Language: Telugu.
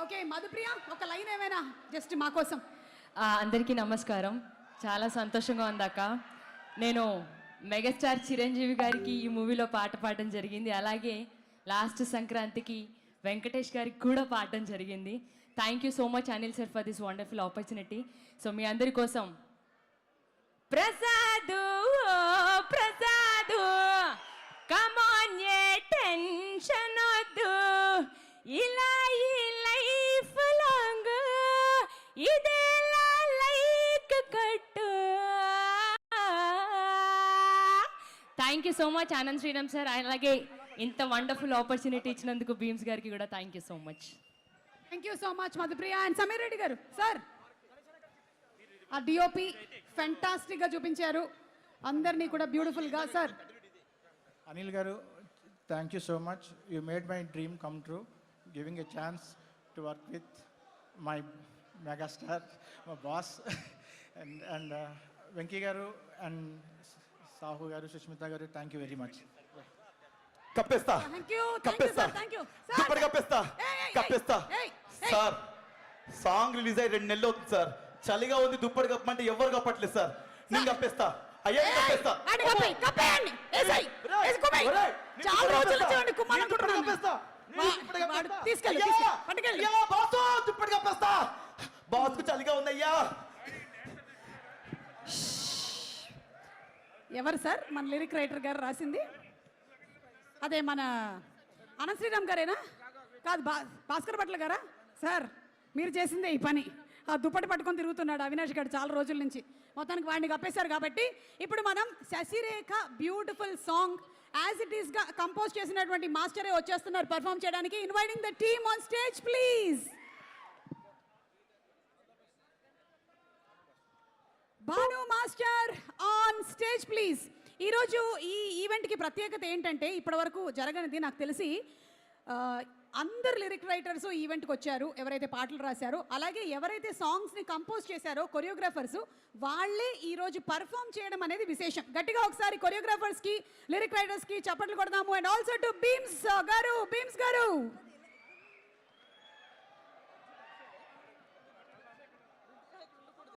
ఓకే మధుప్రియ, ఒక లైన్ ఏమైనా జస్ట్ మా కోసం. అందరికీ నమస్కారం. చాలా సంతోషంగా ఉంది అక్క. నేను మెగాస్టార్ చిరంజీవి గారికి ఈ మూవీలో పాట పాడడం జరిగింది. అలాగే లాస్ట్ సంక్రాంతికి వెంకటేష్ గారికి కూడా పాడడం జరిగింది. Thank you so much Anil sir for this wonderful opportunity. So మీ అందరి కోసం ప్రసాదు ప్రసాదు కమాన్ ఏ టెన్షన్ వద్దు, ఇలా ఈ లైఫ్ లాంగ్ ఇదేలా లైక్ కట్టు. Thank you so much Anand Sriram sir. అలాగే ఇంత వండర్ఫుల్ ఆపర్చునిటీ ఇచ్చినందుకు భీమ్స్ గారికి కూడా thank you so much. Thank you so much Madhupriya. And Sameer Reddy గారు సార్, ఆ డిఓపి ఫెంటాస్టిక్గా చూపించారు అందరినీ కూడా బ్యూటిఫుల్గా. సార్ అనిల్ గారు, thank you so much. You made my dream come true, giving a chance to work with my megastar, my boss. And Venky గారు అండ్ సాహు గారు, సుష్మిత గారు, థ్యాంక్ యూ వెరీ మచ్. కప్పేస్తా కప్పేస్తా దుప్పటి కప్పేస్తా కప్పేస్తా సార్. సాంగ్ రిలీజ్ అయ్యి 2 నెలలు అవుతుంది సార్. చలిగా ఉంది, దుప్పటి కప్పమంటే ఎవరు కప్పట్లేదు సార్. నేను కప్పేస్తా. అయ్యా కప్పేస్తా. దుప్పటి కప్పేస్తా. బాస్కు చలిగా ఉంది అయ్యా. ఎవరు సార్ మన లిరిక్ రైటర్ గారు రాసింది? అదే మన అనంత్ శ్రీరామ్ గారేనా? కాదు, భాస్కర్ భట్ల గారా? సార్ మీరు చేసిందే ఈ పని. ఆ దుప్పటి పట్టుకొని తిరుగుతున్నాడు అవినాష్ గారు చాలా రోజుల నుంచి. మొత్తానికి వాడిని కప్పేశారు. కాబట్టి ఇప్పుడు మనం Sasirekha beautiful song as it ఈస్గా కంపోజ్ చేసినటువంటి మాస్టరే వచ్చేస్తున్నారు పర్ఫామ్ చేయడానికి. Inviting the team on stage please. Bhanu master on stage please. ఈరోజు ఈ ఈవెంట్కి ప్రత్యేకత ఏంటంటే, ఇప్పటివరకు జరగనిది నాకు తెలిసి అందరు లిరిక్ రైటర్స్ ఈవెంట్కి వచ్చారు, ఎవరైతే పాటలు రాశారో. అలాగే ఎవరైతే సాంగ్స్ని కంపోజ్ చేశారో కొరియోగ్రాఫర్స్, వాళ్ళే ఈరోజు పర్ఫామ్ చేయడం అనేది విశేషం. గట్టిగా ఒకసారి కొరియోగ్రాఫర్స్కి లిరిక్ రైటర్స్కి చప్పట్లు కొడదాము. అండ్ ఆల్సో టు భీమ్స్ గారు.